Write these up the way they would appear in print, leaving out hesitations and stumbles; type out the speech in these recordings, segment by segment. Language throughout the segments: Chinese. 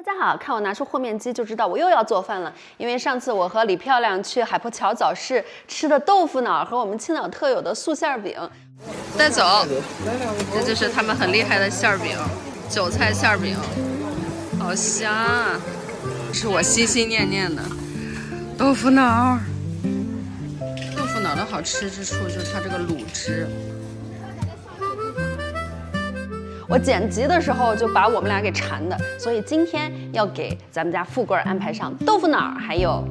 大家好，看我拿出和面机就知道我又要做饭了。因为上次我和李漂亮去海坡桥早市吃的豆腐脑和我们青岛特有的素馅饼，带走。这就是他们很厉害的馅饼，韭菜馅饼，好香啊！是我心心念念的豆腐脑。豆腐脑的好吃之处就是它这个卤汁。我剪辑的时候就把我们俩给馋的，所以今天要给咱们家富贵安排上豆腐脑，还有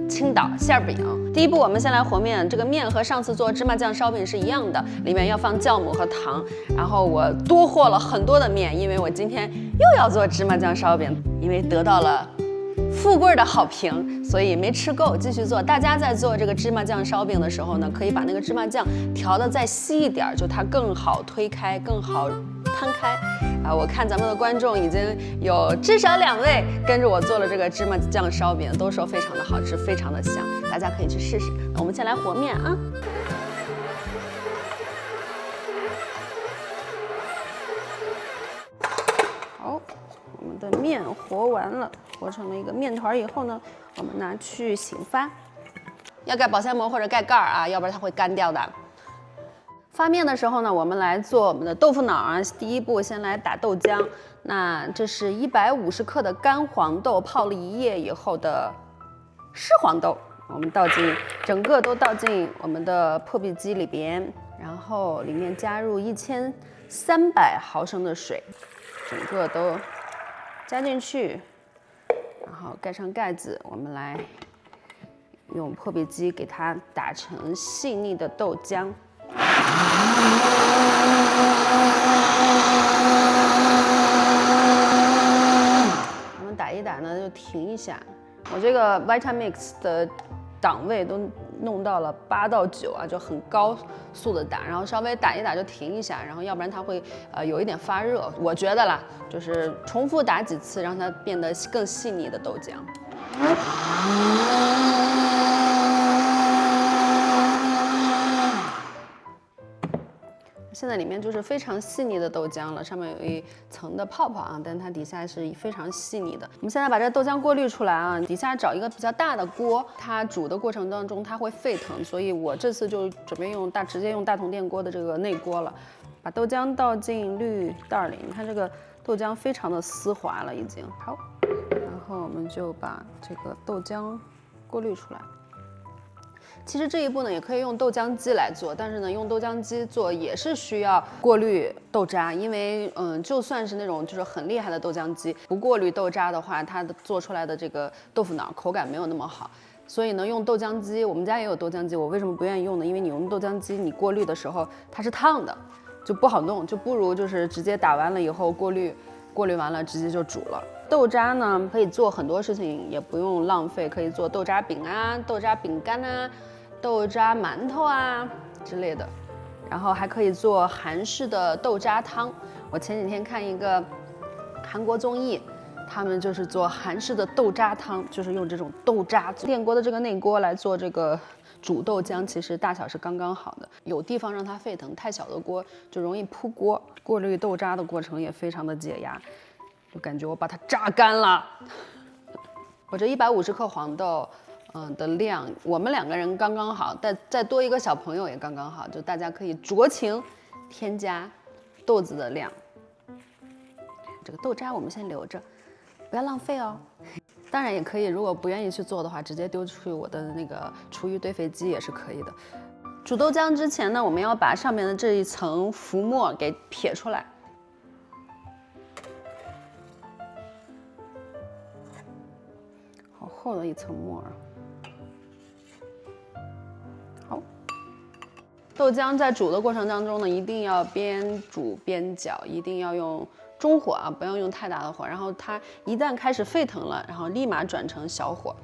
青岛馅饼。第一步，我们先来和面。这个面和上次做芝麻酱烧饼是一样的，里面要放酵母和糖。然后我多和了很多的面，因为我今天又要做芝麻酱烧饼，因为得到了富贵的好评，所以没吃够，继续做。大家在做这个芝麻酱烧饼的时候呢，可以把那个芝麻酱调得再稀一点，就它更好推开，更好摊开。我看咱们的观众已经有至少2位跟着我做了这个芝麻酱烧饼，都说非常的好吃，非常的香，大家可以去试试。那我们先来和面啊。好，我们的面和完了，和成了一个面团以后呢，我们拿去醒发，要盖保鲜膜或者盖盖儿啊，要不然它会干掉的。发面的时候呢，我们来做我们的豆腐脑啊。第一步，先来打豆浆。那这是150克的干黄豆，泡了1夜以后的湿黄豆，我们整个都倒进我们的破壁机里边，然后里面加入1300毫升的水，整个都加进去，然后盖上盖子，我们来用破壁机给它打成细腻的豆浆。我们打一打呢，就停一下。我这个 Vitamix 的档位都弄到了8到9啊，就很高速的打，然后稍微打一打就停一下，然后要不然它会有一点发热。我觉得啦，就是重复打几次，让它变得更细腻的豆浆。现在里面就是非常细腻的豆浆了，上面有一层的泡泡啊，但它底下是非常细腻的。我们现在把这豆浆过滤出来啊，底下找一个比较大的锅，它煮的过程当中它会沸腾，所以我这次就准备直接用大同电锅的这个内锅了。把豆浆倒进滤袋里，你看这个豆浆非常的丝滑了已经。好，然后我们就把这个豆浆过滤出来。其实这一步呢，也可以用豆浆机来做，但是呢，用豆浆机做也是需要过滤豆渣，因为就算是那种就是很厉害的豆浆机，不过滤豆渣的话，它做出来的这个豆腐脑口感没有那么好。所以呢，用豆浆机，我们家也有豆浆机，我为什么不愿意用呢？因为你用豆浆机，你过滤的时候它是烫的，就不好弄，就不如就是直接打完了以后过滤完了直接就煮了。豆渣呢可以做很多事情，也不用浪费，可以做豆渣饼啊、豆渣饼干啊、豆渣馒头啊之类的，然后还可以做韩式的豆渣汤。我前几天看一个韩国综艺，他们就是做韩式的豆渣汤，就是用这种豆渣电锅的这个内锅来做这个煮豆浆，其实大小是刚刚好的，有地方让它沸腾，太小的锅就容易扑锅。过滤豆渣的过程也非常的解压，就感觉我把它榨干了。我这150克黄豆的量，我们2个人刚刚好，再多一个小朋友也刚刚好，就大家可以酌情添加豆子的量。这个豆渣我们先留着，不要浪费哦。当然也可以，如果不愿意去做的话，直接丢出去我的那个厨余堆肥机也是可以的。煮豆浆之前呢，我们要把上面的这一层浮沫给撇出来。好厚的一层沫儿。好，豆浆在煮的过程当中呢，一定要边煮边搅，一定要用中火啊，不要用太大的火。然后它一旦开始沸腾了，然后立马转成小火，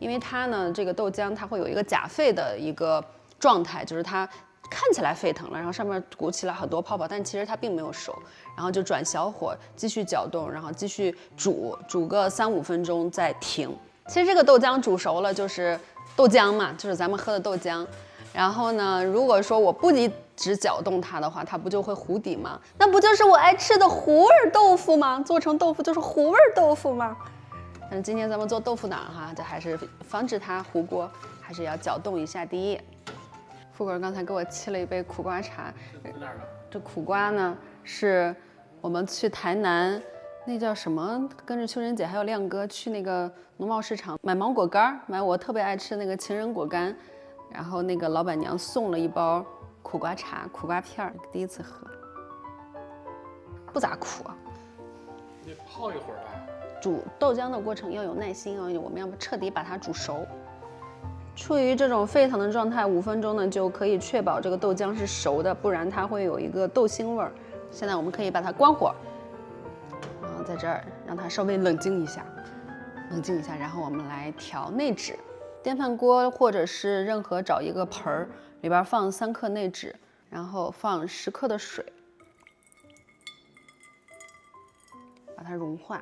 因为它呢，这个豆浆它会有一个假沸的一个状态，就是它看起来沸腾了，然后上面鼓起来很多泡泡，但其实它并没有熟。然后就转小火继续搅动，然后继续煮个3-5分钟再停。其实这个豆浆煮熟了就是豆浆嘛，就是咱们喝的豆浆。然后呢，如果说我不只搅动它的话，它不就会糊底吗？那不就是我爱吃的糊味豆腐吗？做成豆腐就是糊味豆腐吗？但是今天咱们做豆腐脑哈，这还是防止它糊锅，还是要搅动一下。第一，富贵刚才给我沏了一杯苦瓜茶。这苦瓜呢，是我们去台南那叫什么，跟着秋仁姐还有亮哥去那个农贸市场买芒果干，买我特别爱吃那个情人果干，然后那个老板娘送了一包苦瓜茶、苦瓜片，第一次喝，不咋苦啊。你泡一会儿吧。煮豆浆的过程要有耐心啊，我们要彻底把它煮熟。处于这种沸腾的状态，5分钟呢就可以确保这个豆浆是熟的，不然它会有一个豆腥味儿。现在我们可以把它关火，然后在这儿让它稍微冷静一下，然后我们来调内酯。电饭锅或者是任何找一个盆儿，里边放3克内酯，然后放10克的水，把它融化，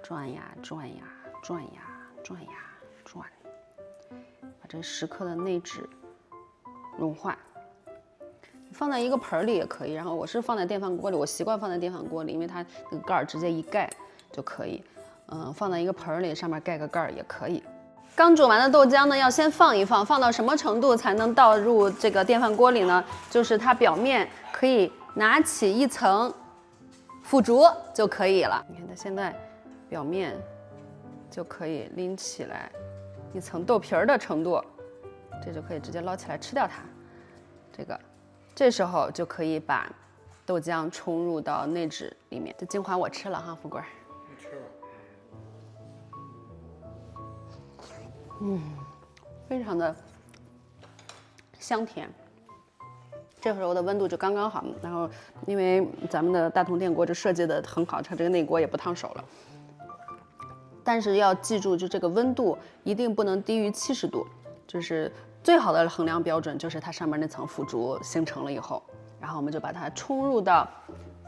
转呀转呀转呀转呀转。把这10克的内酯融化，放在一个盆里也可以。然后我是放在电饭锅里，我习惯放在电饭锅里，因为它那个盖儿直接一盖就可以。放在一个盆里，上面盖个盖儿也可以。刚煮完的豆浆呢，要先放一放，放到什么程度才能倒入这个电饭锅里呢？就是它表面可以拿起一层腐竹就可以了。你看它现在表面就可以拎起来。一层豆皮儿的程度，这就可以直接捞起来吃掉它。这时候就可以把豆浆冲入到内酯里面。这精华我吃了哈，富贵。你吃吧。非常的香甜。这时候的温度就刚刚好，然后因为咱们的大同电锅就设计的很好，它这个内锅也不烫手了。但是要记住，就这个温度一定不能低于70度，就是最好的衡量标准就是它上面那层腐竹形成了以后，然后我们就把它冲入到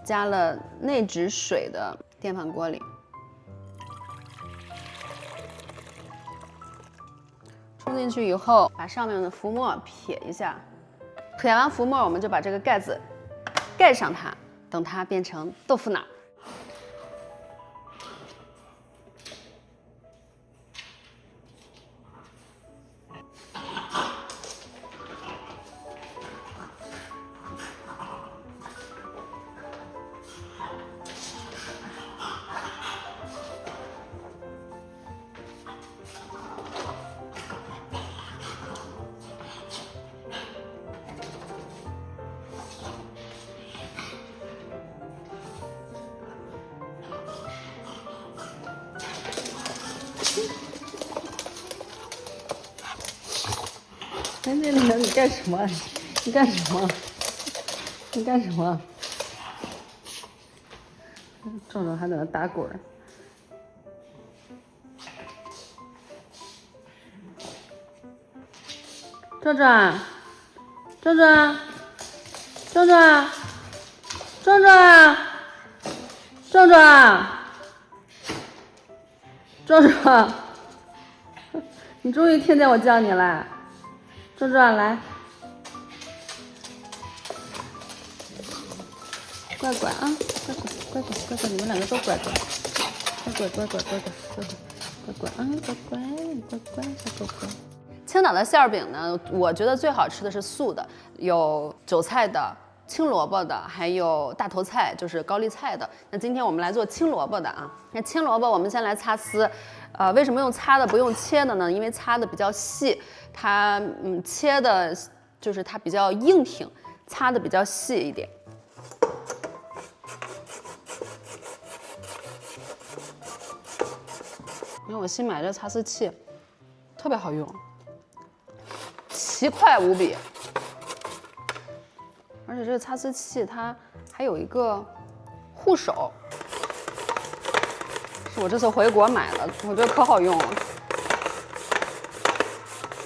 加了内酯水的电饭锅里，冲进去以后，把上面的浮沫撇一下，撇完浮沫，我们就把这个盖子盖上它，等它变成豆腐脑。你干什么？你干什么？你干什么？壮壮还在那打滚儿。壮壮，壮壮，壮壮，壮壮，壮壮，壮壮，你终于听见我叫你了。壮壮来，乖乖啊，乖乖乖乖乖乖，你们2个都乖乖，乖乖乖乖乖乖乖乖乖啊，乖乖乖乖乖乖。青岛的馅儿饼呢，我觉得最好吃的是素的，有韭菜的、青萝卜的，还有大头菜，就是高丽菜的。那今天我们来做青萝卜的啊。那青萝卜我们先来擦丝，为什么用擦的不用切的呢？因为擦的比较细，它切的就是它比较硬挺，擦的比较细一点。因为我新买这擦丝器，特别好用，奇快无比。而且这个擦丝器它还有一个护手，是我这次回国买的，我觉得可好用了，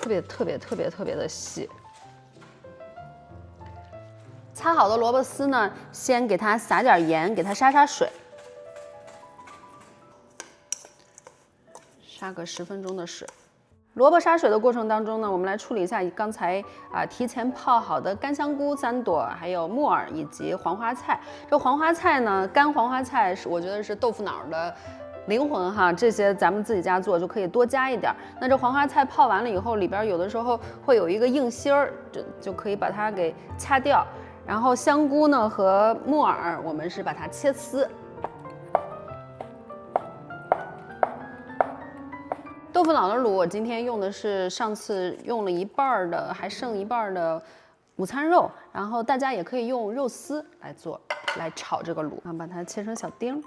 特别的细。擦好的萝卜丝呢，先给它撒点盐，给它杀杀水，杀个10分钟的水。萝卜杀水的过程当中呢，我们来处理一下刚才提前泡好的干香菇3朵，还有木耳以及黄花菜。这黄花菜呢，干黄花菜是我觉得是豆腐脑的灵魂哈，这些咱们自己家做就可以多加一点。那这黄花菜泡完了以后，里边有的时候会有一个硬芯儿，就可以把它给掐掉。然后香菇呢和木耳，我们是把它切丝。豆腐脑的卤，我今天用的是上次用了一半的，还剩一半的午餐肉，然后大家也可以用肉丝来做，来炒这个卤，然后把它切成小丁。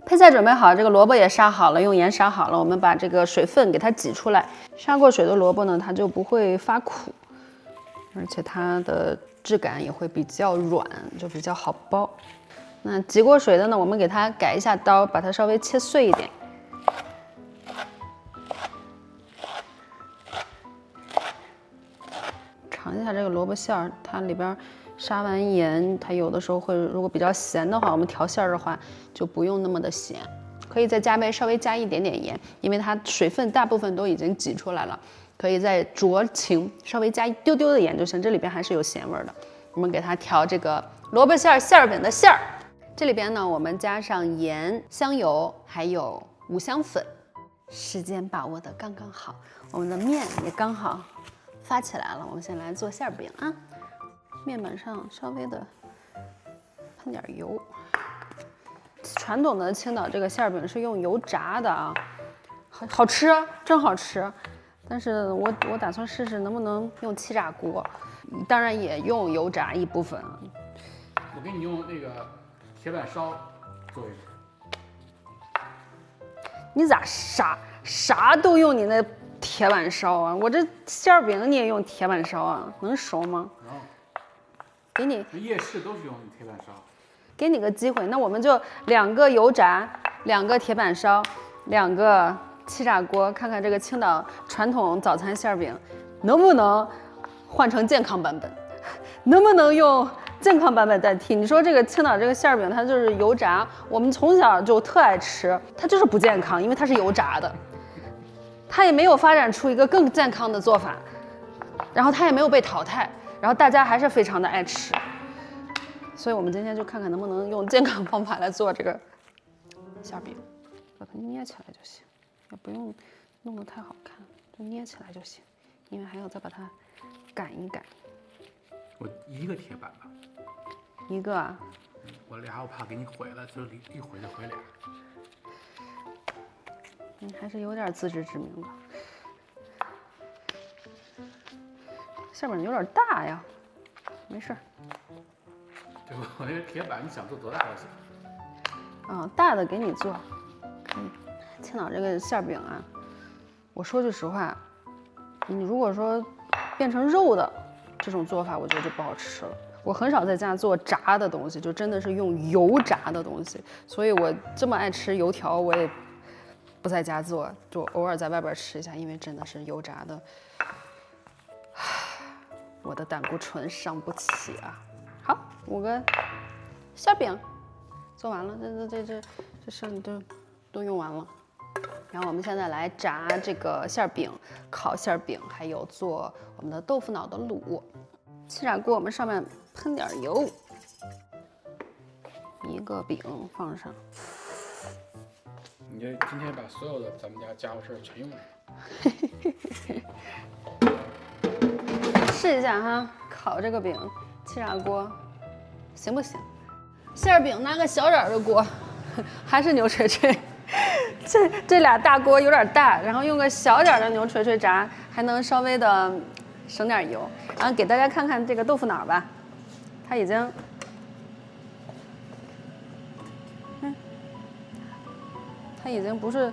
配菜准备好，这个萝卜也杀好了，用盐杀好了，我们把这个水分给它挤出来。杀过水的萝卜呢，它就不会发苦，而且它的质感也会比较软，就比较好剥。那挤过水的呢，我们给它改一下刀，把它稍微切碎一点。尝一下这个萝卜馅儿，它里边杀完盐，它有的时候会如果比较咸的话，我们调馅儿的话就不用那么的咸，可以在稍微加一点点盐，因为它水分大部分都已经挤出来了。可以再酌情稍微加一丢丢的盐就行，这里边还是有咸味的。我们给它调这个萝卜馅饼的馅儿，这里边呢我们加上盐、香油还有五香粉，时间把握的刚刚好，我们的面也刚好发起来了。我们先来做馅饼啊，面板上稍微的喷点油。传统的青岛这个馅饼是用油炸的啊，好吃，真好吃。但是我打算试试能不能用气炸锅，当然也用油炸一部分。我给你用那个铁板烧做一个。你咋啥都用你那铁板烧啊？我这馅饼你也用铁板烧啊？能熟吗？能。给你夜市都是用铁板烧。给你个机会，那我们就2个油炸，2个铁板烧，2个气炸锅，看看这个青岛传统早餐馅饼能不能换成健康版本，能不能用健康版本代替？你说这个青岛这个馅饼它就是油炸，我们从小就特爱吃，它就是不健康，因为它是油炸的，它也没有发展出一个更健康的做法，然后它也没有被淘汰，然后大家还是非常的爱吃，所以我们今天就看看能不能用健康方法来做这个馅饼，把它捏起来就行。也不用弄得太好看，就捏起来就行，因为还要再把它擀一擀。我一个铁板吧。一个啊？我俩我怕给你毁了，就一毁就毁俩。你还是有点自知之明的。馅饼有点大呀，没事。对吧？我那个铁板你想做多大都行。啊，大的给你做。青岛这个馅饼啊，我说句实话，你如果说变成肉的这种做法，我觉得就不好吃了。我很少在家做炸的东西，就真的是用油炸的东西，所以我这么爱吃油条，我也不在家做，就偶尔在外边吃一下，因为真的是油炸的，我的胆固醇伤不起啊。好，5个馅饼做完了，这事你都用完了。然后我们现在来炸这个馅饼，烤馅饼，还有做我们的豆腐脑的卤。气炸锅我们上面喷点油，1个饼放上。你这今天把所有的咱们家家伙事全用上。试一下哈，烤这个饼，气炸锅行不行？馅饼拿个小点的锅，还是牛锤锤。这俩大锅有点大，然后用个小点的牛锤锤炸，还能稍微的省点油。然后给大家看看这个豆腐脑吧，它已经，它已经不是，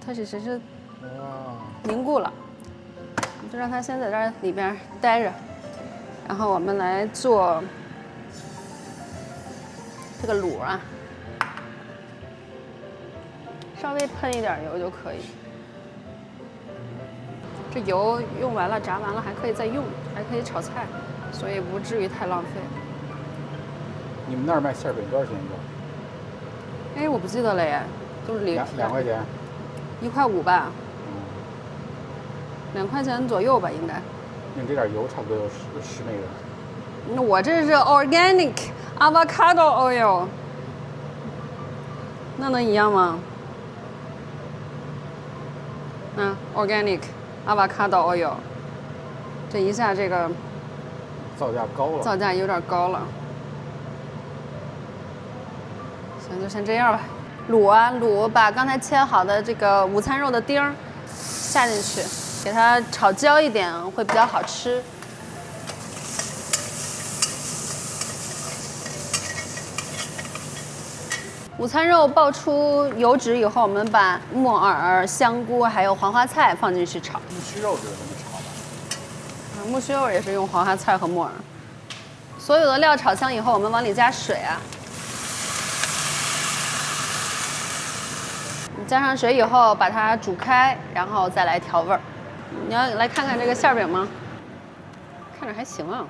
它只是凝固了。你就让它先在这里边待着，然后我们来做这个卤啊。稍微喷一点油就可以。这油用完了，炸完了还可以再用，还可以炒菜，所以不至于太浪费。你们那儿卖馅饼多少钱一个？哎，我不记得了耶，都是2块钱。1块5吧。2块钱左右吧，应该。用这点油差不多有10那个。那我这是 organic avocado oil， 那能一样吗？organic avocado oil， 这一下这个造价高了。造价有点高了。行，就先这样吧。卤，把刚才切好的这个午餐肉的丁儿下进去，给它炒焦一点，会比较好吃。午餐肉爆出油脂以后，我们把木耳、香菇还有黄花菜放进去炒。木须肉是怎么炒的？木须肉也是用黄花菜和木耳。所有的料炒香以后，我们往里加水啊。加上水以后，把它煮开，然后再来调味儿。你要来看看这个馅饼吗？看着还行啊。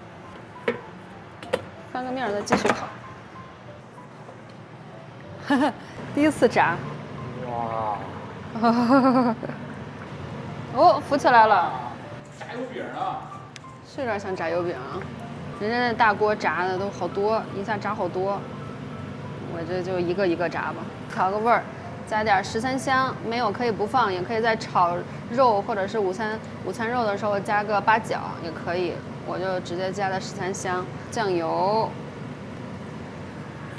翻个面再继续烤。第一次炸。哇！哦，浮起来了。炸油饼啊！是有点像炸油饼啊。人家那大锅炸的都好多，一下炸好多。我这就一个一个炸吧，调个味儿。加点十三香，没有可以不放，也可以在炒肉或者是午餐肉的时候加个八角也可以，我就直接加的十三香。酱油，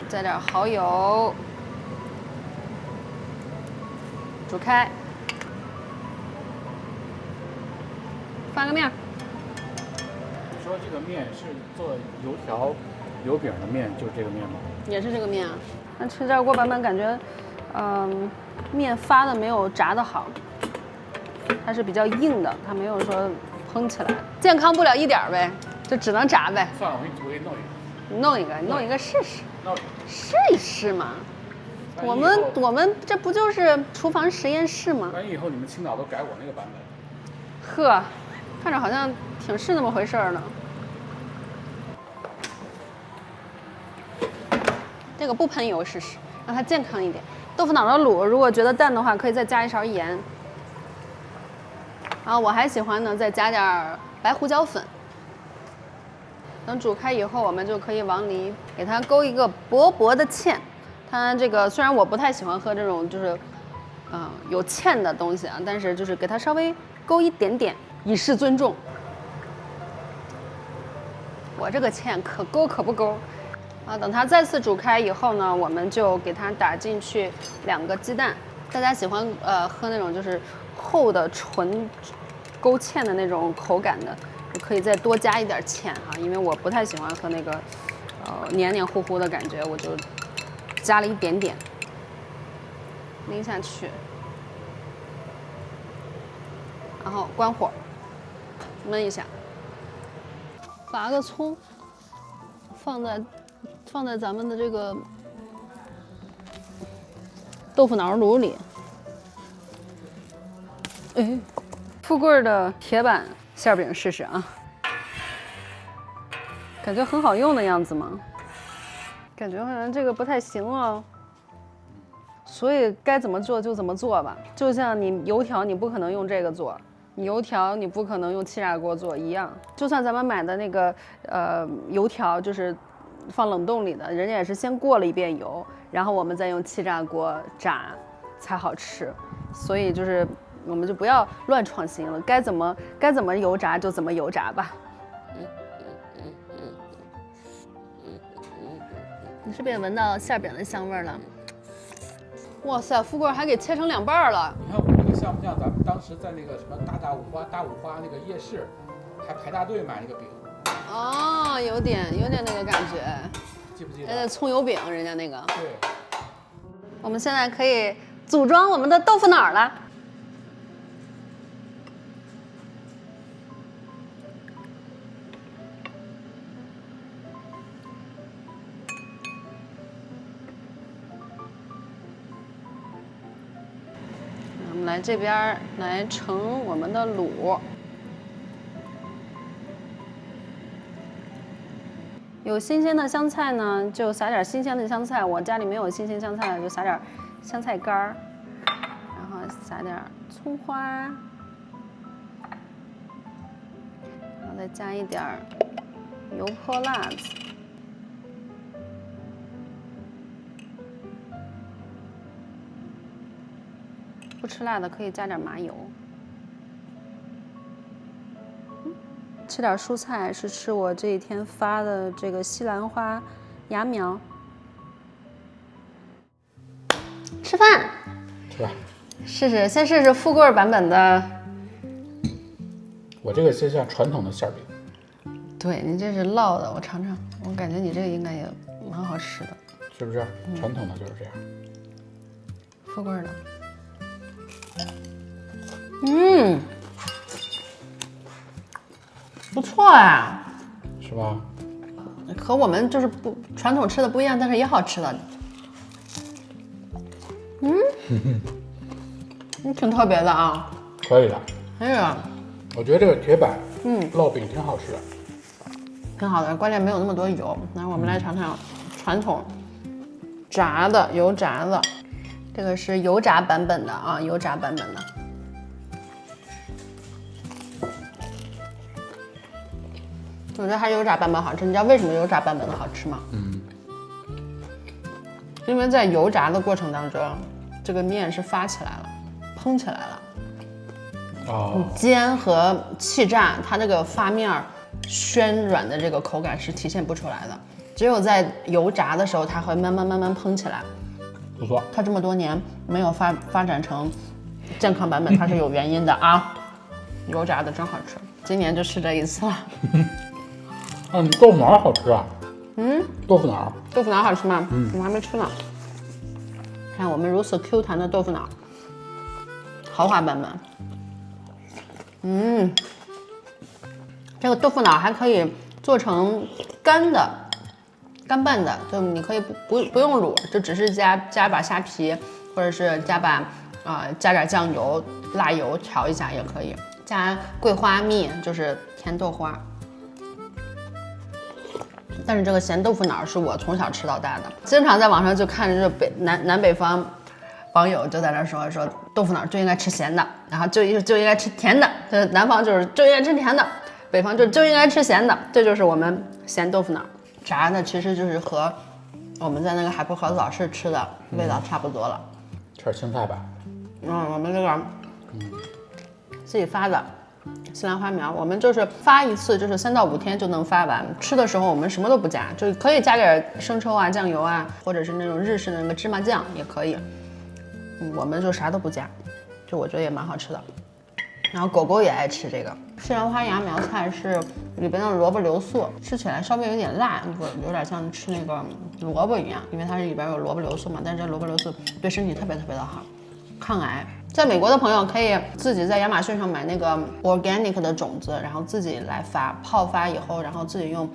加点蚝油，煮开，翻个面。你说这个面是做油条、油饼的面，就是这个面吗？也是这个面啊，那气炸锅版本感觉。面发的没有炸的好，它是比较硬的，它没有说蓬起来，健康不了一点呗，就只能炸呗。算了，我给你弄一个。你弄一个试试。试一试嘛。我们这不就是厨房实验室吗？万一以后你们青岛都改我那个版本。呵，看着好像挺是那么回事儿呢。这个不喷油试试，让它健康一点。豆腐脑的卤，如果觉得淡的话，可以再加一勺盐。然后我还喜欢呢，再加点白胡椒粉。等煮开以后，我们就可以往里给它勾一个薄薄的芡。它这个虽然我不太喜欢喝这种就是，有芡的东西啊，但是就是给它稍微勾一点点，以示尊重。我这个芡可勾可不勾。等它再次煮开以后呢，我们就给它打进去2个鸡蛋。大家喜欢喝那种就是厚的纯勾芡的那种口感的，可以再多加一点芡哈，因为我不太喜欢喝那个黏黏糊糊的感觉，我就加了一点点，淋下去，然后关火，焖一下，拔个葱，放在咱们的这个豆腐脑卤里。哎，富贵的铁板馅饼试试啊，感觉很好用的样子吗？感觉好像这个不太行哦。所以该怎么做就怎么做吧。就像你油条，你不可能用这个做。你油条你不可能用气炸锅做一样，就算咱们买的那个油条就是放冷冻里的，人家也是先过了一遍油，然后我们再用气炸锅炸才好吃。所以就是我们就不要乱创新了，该怎么油炸就怎么油炸吧。你是不是也闻到馅饼的香味了？哇塞，富贵还给切成2半了。你看我们这个像不像咱们当时在那个什么大五花那个夜市，还排大队买那个饼？哦，有点那个感觉。记不记得？葱油饼，人家那个。对。我们现在可以组装我们的豆腐脑了。我们来这边来盛我们的卤。有新鲜的香菜呢，就撒点新鲜的香菜。我家里没有新鲜香菜，就撒点香菜干儿，然后撒点葱花，然后再加一点油泼辣子。不吃辣的可以加点麻油。吃点蔬菜，是吃我这一天发的这个西兰花芽苗。吃饭，是吧？先试试富贵版本的。我这个就像传统的馅饼。对你这是烙的，我尝尝，我感觉你这个应该也蛮好吃的，是不是？传统的就是这样。富贵的。不错哎，是吧？和我们就是不传统吃的不一样，但是也好吃的。挺特别的啊。可以的。哎呀，我觉得这个铁板烙饼挺好吃的。挺好的，关键没有那么多油。那我们来尝尝传统炸的油炸的，这个是油炸版本的啊，油炸版本的。我觉得还是油炸版本好吃。你知道为什么油炸版本的好吃吗？因为在油炸的过程当中，这个面是发起来了，蓬起来了。哦，煎和气炸，它这个发面暄软的这个口感是体现不出来的，只有在油炸的时候，它会慢慢蓬起来。不错。它这么多年没有发展成健康版本，它是有原因的啊。油炸的真好吃，今年就吃这一次了。你豆腐脑好吃啊？豆腐脑好吃吗？我还没吃呢。看我们如此 Q 弹的豆腐脑，豪华版本。这个豆腐脑还可以做成干拌的，就你可以不用卤，就只是加把虾皮，或者是加点酱油、辣油调一下也可以，加桂花蜜，就是甜豆花。但是这个咸豆腐脑是我从小吃到大的，经常在网上就看着南北方网友就在那说豆腐脑就应该吃咸的，然后就应该吃甜的，就是南方就应该吃甜的，北方就应该吃咸的，这就是我们咸豆腐脑。炸的其实就是和我们在那个海波盒子早市吃的味道差不多了。吃点青菜吧。我们这个自己发的西兰花苗，我们就是发一次就是3到5天就能发完。吃的时候我们什么都不加，就可以加点生抽啊、酱油啊，或者是那种日式的那个芝麻酱也可以。我们就啥都不加，就我觉得也蛮好吃的。然后狗狗也爱吃这个西兰花芽苗菜，是里边的萝卜硫素，吃起来稍微有点辣，有点像吃那个萝卜一样，因为它是里边有萝卜硫素嘛。但是这萝卜硫素对身体特别的好，抗癌。在美国的朋友可以自己在亚马逊上买那个 organic 的种子，然后自己来发，泡发以后，然后自己用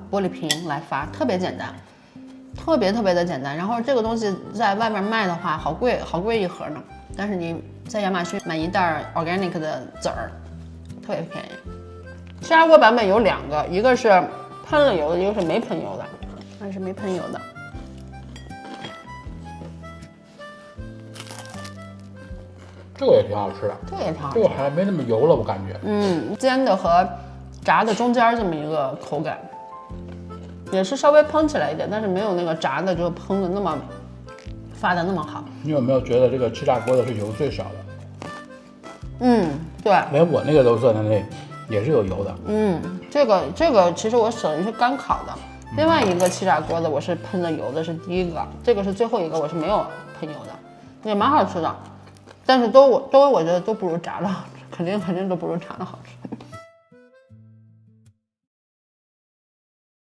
玻璃瓶来发，特别简单，特别的简单。然后这个东西在外面卖的话，好贵一盒呢。但是你在亚马逊买一袋 organic 的籽儿，特别便宜。气炸锅版本有2个，一个是喷了油的，一个是没喷油的，那是没喷油的。这个也挺好吃的，这个也挺好吃，这个好像没那么油了，我感觉。煎的和炸的中间这么一个口感，也是稍微蓬起来一点，但是没有那个炸的就蓬的那么发的那么好。你有没有觉得这个气炸锅的是油最少的？对，连我那个都算在内，也是有油的。这个其实我省于是干烤的，另外一个气炸锅的我是喷了油的，是第一个，这个是最后一个我是没有喷油的，也蛮好吃的。但是我觉得都不如炸的好吃，肯定都不如炸的好吃。